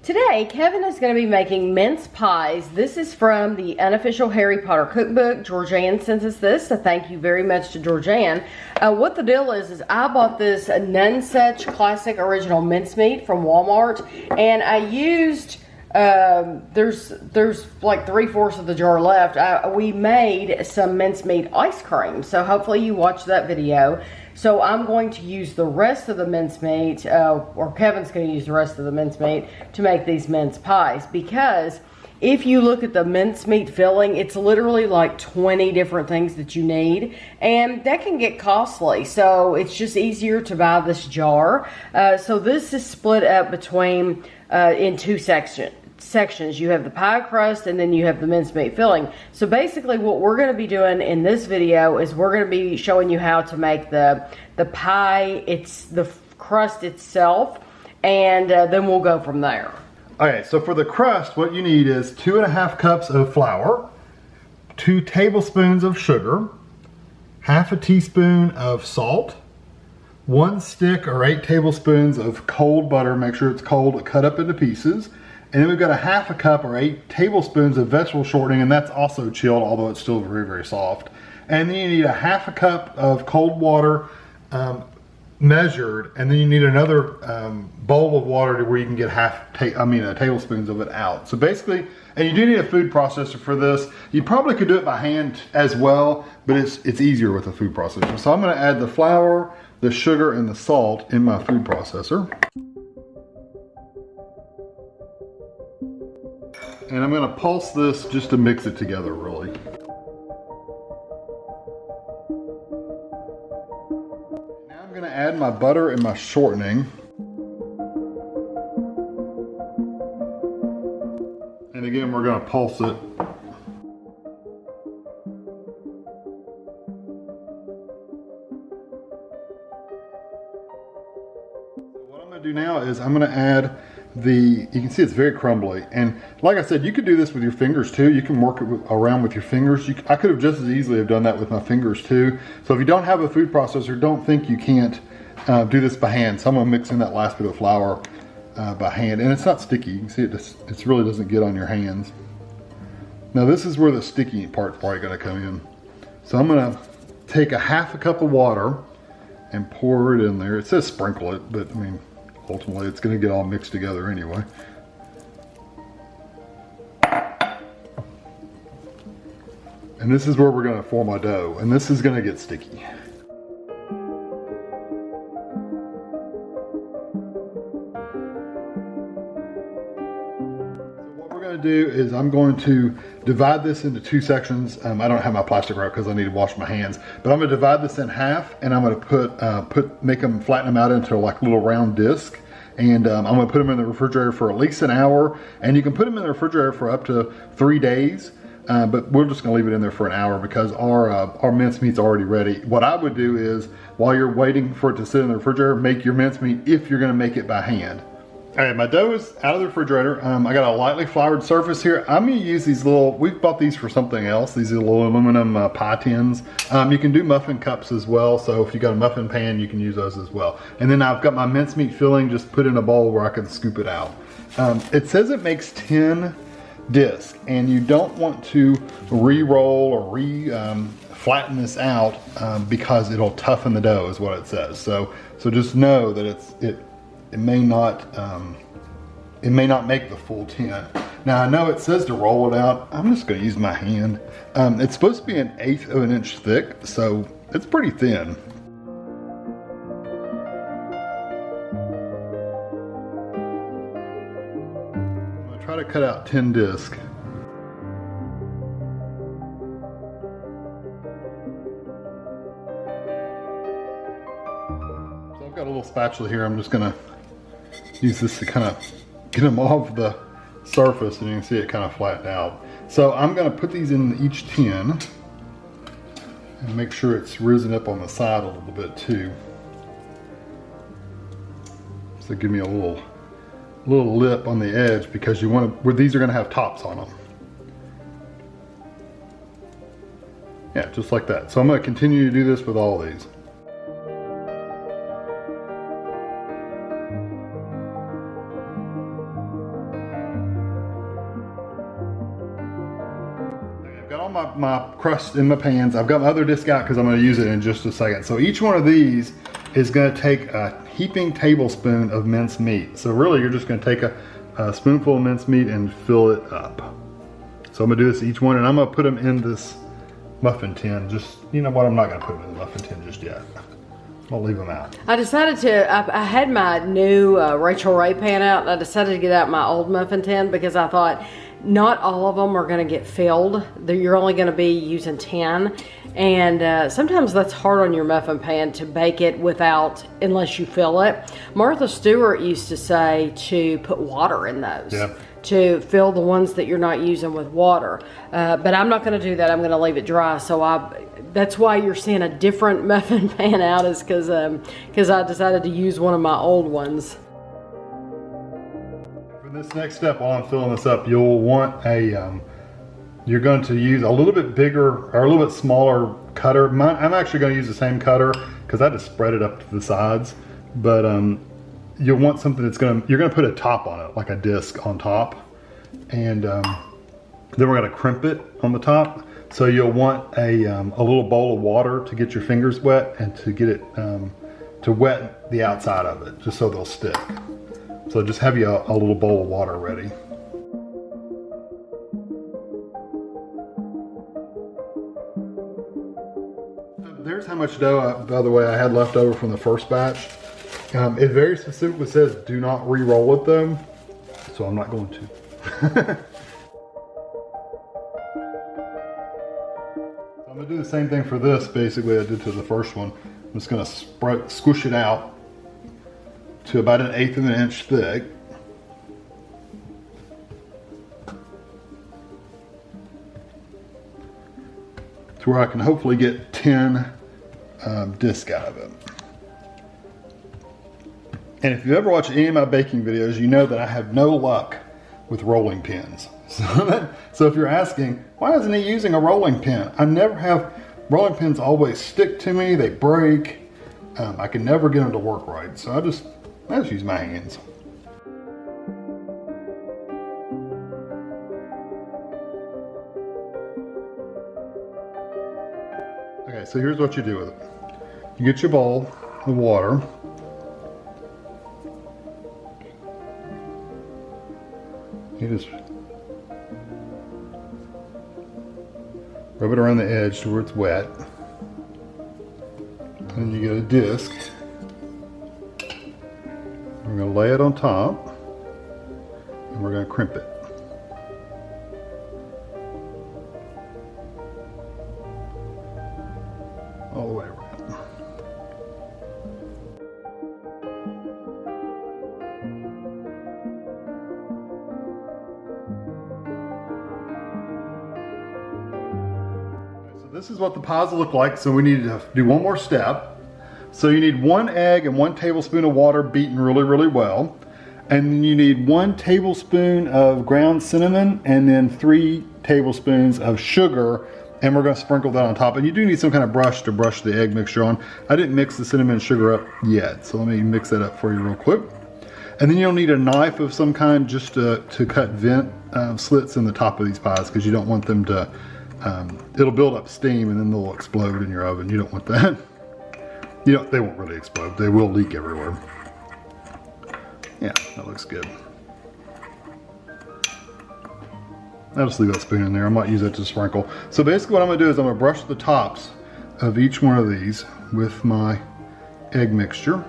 Today, Kevin is going to be making mince pies. This is from the Unofficial Harry Potter Cookbook. Georgianne sent us this, so thank you very much to Georgianne. What the deal is I bought this Nunsuch Classic Original Mincemeat from Walmart, and I used, there's like 3/4 of the jar left. We made some mincemeat ice cream, so hopefully you watched that video. So I'm going to use the rest of the mincemeat, or Kevin's going to use the rest of the mincemeat to make these mince pies. Because if you look at the mincemeat filling, it's literally like 20 different things that you need. And that can get costly. So it's just easier to buy this jar. So this is split up between, in two sections. You have the pie crust and then you have the mincemeat filling. So basically what we're going to be doing in this video is we're going to be showing you how to make the pie, the crust itself, and then we'll go from there. Okay, so for the crust, what you need is 2.5 cups of flour, 2 tablespoons of sugar, 1/2 teaspoon of salt, 1 stick or 8 tablespoons of cold butter. Make sure it's cold, cut up into pieces. And then we've got 1/2 cup or 8 tablespoons of vegetable shortening, and that's also chilled, although it's still very, very soft. And then you need 1/2 cup of cold water measured, and then you need another bowl of water to where you can get tablespoons of it out. So basically, and you do need a food processor for this. You probably could do it by hand as well, but it's easier with a food processor. So I'm going to add the flour, the sugar, and the salt in my food processor. And I'm going to pulse this just to mix it together, really. Now I'm going to add my butter and my shortening. And again, we're going to pulse it. What I'm going to do now is I'm going to add you can see it's very crumbly, and like I said, you could do this with your fingers too. You can work it around with your fingers. I could have just as easily have done that with my fingers too. So if you don't have a food processor, don't think you can't do this by hand. So I'm going to mix in that last bit of flour by hand, and it's not sticky. You can see it really doesn't get on your hands. Now this is where the sticky part's probably going to come in. So I'm going to take 1/2 cup of water and pour it in there. It says sprinkle it, but I mean, ultimately it's going to get all mixed together anyway. And this is where we're going to form our dough, and this is going to get sticky. Do is I'm going to divide this into 2 sections. I don't have my plastic wrap because I need to wash my hands, but I'm going to divide this in half, and I'm going to flatten them out into like little round disc, and I'm going to put them in the refrigerator for at least an hour, and you can put them in the refrigerator for up to 3 days, but we're just going to leave it in there for an hour because our mincemeat's already ready. What I would do is, while you're waiting for it to sit in the refrigerator, make your mincemeat if you're going to make it by hand. All right, my dough is out of the refrigerator. I got a lightly floured surface here. I'm going to use these we've bought these for something else. These are little aluminum pie tins. You can do muffin cups as well. So if you got a muffin pan, you can use those as well. And then I've got my mincemeat filling just put in a bowl where I can scoop it out. It says it makes 10 discs, and you don't want to re-roll or flatten this out because it'll toughen the dough is what it says. So just know that it may not make the full 10. Now I know it says to roll it out. I'm just going to use my hand. It's supposed to be 1/8 of an inch thick, so it's pretty thin. I'm going to try to cut out 10 discs. So I've got a little spatula here. I'm just going to use this to kind of get them off the surface, and you can see it kind of flattened out. So I'm going to put these in each tin and make sure it's risen up on the side a little bit too. So give me a little lip on the edge because these are going to have tops on them. Yeah, just like that. So I'm going to continue to do this with all these. all my crust in my pans. I've got my other disc out because I'm going to use it in just a second. So each one of these is going to take a heaping tablespoon of minced meat. So really you're just going to take a spoonful of minced meat and fill it up. So I'm going to do this each one, and I'm going to put them in this muffin tin. Just, you know what, I'm not going to put them in the muffin tin just yet. I'll leave them out. I decided to, I had my new Rachel Ray pan out, and I decided to get out my old muffin tin because I thought not all of them are going to get filled. You're only going to be using 10. And sometimes that's hard on your muffin pan to bake it without, unless you fill it. Martha Stewart used to say to put water in those. Yeah. To fill the ones that you're not using with water. But I'm not going to do that. I'm going to leave it dry. So that's why you're seeing a different muffin pan out, is because I decided to use one of my old ones. For this next step, while I'm filling this up, you'll want you're going to use a little bit bigger or a little bit smaller cutter. I'm actually going to use the same cutter because I just spread it up to the sides. But you'll want something you're going to put a top on it, like a disc on top. And then we're going to crimp it on the top. So you'll want a little bowl of water to get your fingers wet and to get it to wet the outside of it, just so they'll stick. So just have you a little bowl of water ready. There's how much dough, by the way, I had left over from the first batch. It very specifically says do not re-roll it though, so I'm not going to. I'm going to do the same thing for this, basically I did to the first one. I'm just going to squish it out to about 1/8 of an inch thick. To where I can hopefully get 10 discs out of it. And if you ever watch any of my baking videos, you know that I have no luck with rolling pins. So if you're asking, why isn't he using a rolling pin? I never have, rolling pins always stick to me, they break. I can never get them to work right. So I just use my hands. Okay, so here's what you do with it. You get your bowl of water. You just rub it around the edge to where it's wet. Then you get a disc. We're going to lay it on top and we're going to crimp it. All the way around. This is what the pies look like, so we need to do one more step. So you need 1 egg and 1 tablespoon of water beaten really, really well. And then you need 1 tablespoon of ground cinnamon and then 3 tablespoons of sugar, and we're going to sprinkle that on top. And you do need some kind of brush to brush the egg mixture on. I didn't mix the cinnamon and sugar up yet, so let me mix that up for you real quick. And then you'll need a knife of some kind just to cut vent slits in the top of these pies, because you don't want them to it'll build up steam and then they'll explode in your oven. You don't want that. They won't really explode. They will leak everywhere. Yeah, that looks good. I'll just leave that spoon in there. I might use that to sprinkle. So basically what I'm going to do is I'm going to brush the tops of each one of these with my egg mixture.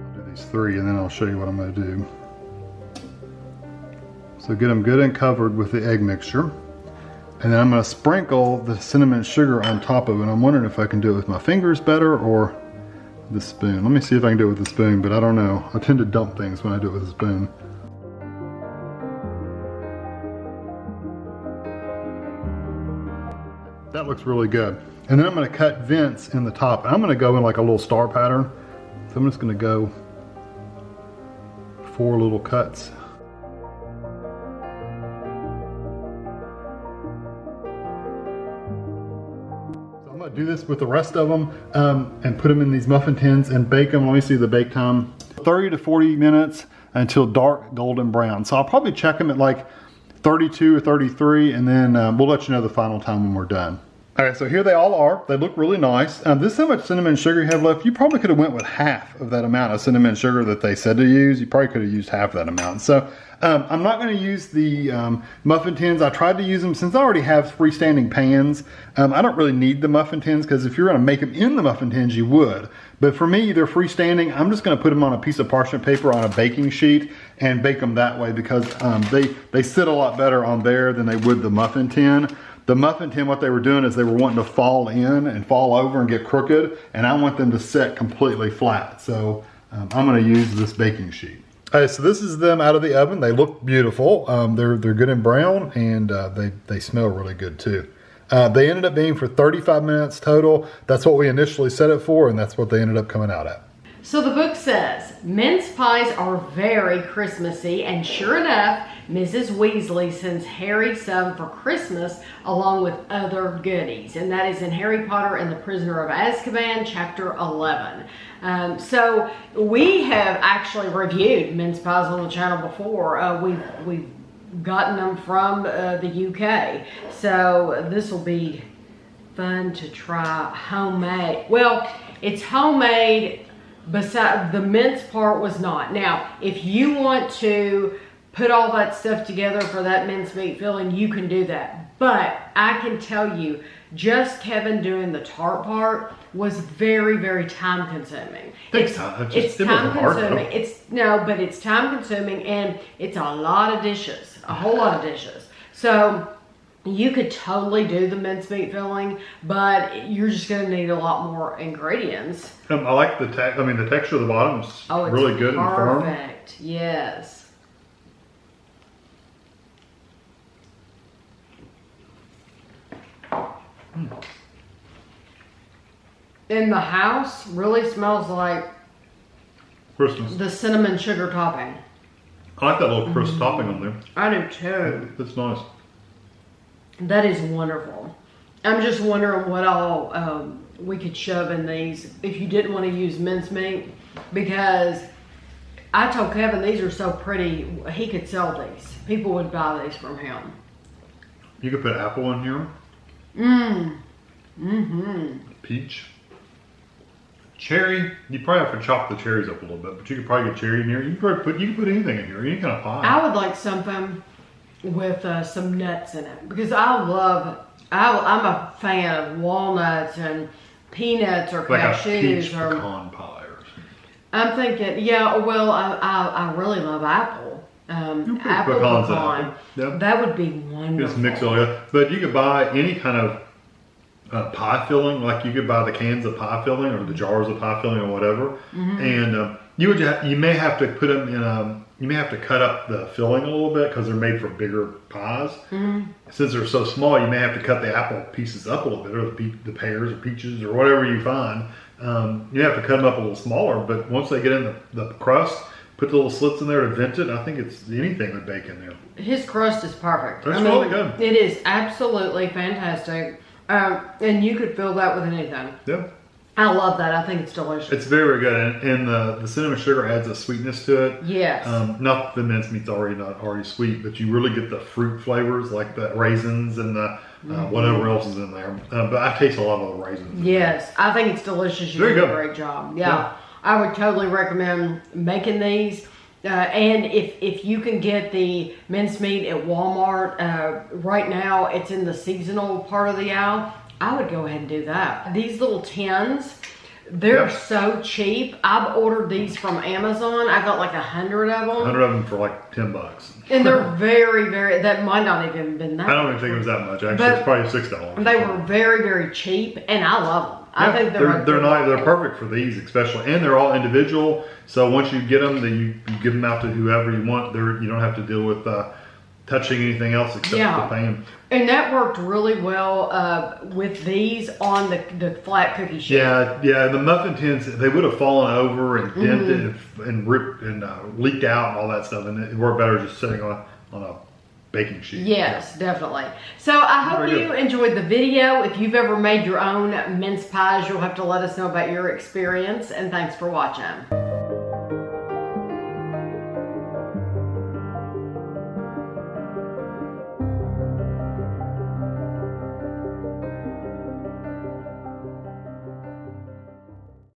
I'll do these 3 and then I'll show you what I'm going to do. So get them good and covered with the egg mixture. And then I'm going to sprinkle the cinnamon and sugar on top of it. I'm wondering if I can do it with my fingers better or the spoon. Let me see if I can do it with the spoon, but I don't know. I tend to dump things when I do it with a spoon. That looks really good. And then I'm going to cut vents in the top. I'm going to go in like a little star pattern. So I'm just going to go 4 little cuts. Do this with the rest of them and put them in these muffin tins and bake them. Let me see the bake time. 30 to 40 minutes. until dark golden brown. So I'll probably check them at like 32 or 33, and then we'll let you know the final time when we're done. All right, so here they all are. They look really nice. This is how much cinnamon sugar you have left. You probably could have went with half of that amount of cinnamon sugar that they said to use. You probably could have used half that amount. So I'm not going to use the muffin tins. I tried to use them since I already have freestanding pans. I don't really need the muffin tins, because if you're going to make them in the muffin tins, you would. But for me, they're freestanding. I'm just going to put them on a piece of parchment paper on a baking sheet and bake them that way, because they sit a lot better on there than they would the muffin tin. The muffin tin, what they were doing is they were wanting to fall in and fall over and get crooked, and I want them to set completely flat. So I'm going to use this baking sheet. All right, so this is them out of the oven. They look beautiful. They're good and brown, and they smell really good too. They ended up being for 35 minutes total. That's what we initially set it for, and that's what they ended up coming out at. So the book says, mince pies are very Christmassy, and sure enough, Mrs. Weasley sends Harry some for Christmas along with other goodies. And that is in Harry Potter and the Prisoner of Azkaban, chapter 11. So we have actually reviewed mince pies on the channel before. We've gotten them from the UK. So this will be fun to try homemade. Well, it's homemade. Besides, the mince part was not. Now, if you want to put all that stuff together for that mincemeat filling, you can do that. But I can tell you, just Kevin doing the tart part was very, very time consuming. It's time consuming. It's time consuming, and it's a lot of dishes, a whole lot of dishes. So you could totally do the mincemeat filling, but you're just going to need a lot more ingredients. I like the texture of the bottom is really good and firm. Perfect. Yes. And the house really smells like Christmas. The cinnamon sugar topping. I like that little crisp topping on there. I do too. That's nice. That is wonderful. I'm just wondering what all we could shove in these if you didn't want to use mincemeat, because I told Kevin these are so pretty, he could sell these. People would buy these from him. You could put apple in here. Peach. Cherry. You probably have to chop the cherries up a little bit, but you could probably get cherry in here. You can put anything in here, any kind of pie. I would like something with some nuts in it, because I'm a fan of walnuts and peanuts or like cashews a peach or pecan pie or something. I'm thinking, yeah. Well, I really love apple. Apple pecan. Yep. That would be wonderful. Just mix it all together. But you could buy any kind of pie filling, like you could buy the cans of pie filling or the jars of pie filling or whatever, and you may have to put them in you may have to cut up the filling a little bit because they're made for bigger pies. Since they're so small, you may have to cut the apple pieces up a little bit, or the pears or peaches or whatever you find. You have to cut them up a little smaller, but once they get in the crust, put the little slits in there to vent it. I think it's anything to bake in there. His crust is perfect. That's really good. It is absolutely fantastic. And you could fill that with anything. Yeah. I love that. I think it's delicious. It's very good, and the cinnamon sugar adds a sweetness to it. Yes. Not the mincemeat's already sweet, but you really get the fruit flavors, like the raisins and the whatever else is in there. But I taste a lot of the raisins. Yes, I think it's delicious. You did a great job. Yeah, I would totally recommend making these. And if you can get the mincemeat at Walmart, right now it's in the seasonal part of the aisle, I would go ahead and do that. These little tins, they're so cheap. I've ordered these from Amazon. I got like 100 of them. 100 of them for like $10. And they're very, very, that might not even been that. I don't even think it was that much. Actually, it's probably $6. They were very, very cheap, and I love them. I think they're nice. They're perfect for these, especially, and they're all individual. So once you get them, then you give them out to whoever you want. You don't have to deal with touching anything else except the pan. And that worked really well with these on the flat cookie sheet. Yeah. The muffin tins, they would have fallen over and dented and ripped and leaked out and all that stuff, and it worked better just sitting on a baking sheet. Yes, definitely. So I hope you enjoyed the video. If you've ever made your own mince pies, you'll have to let us know about your experience. And thanks for watching.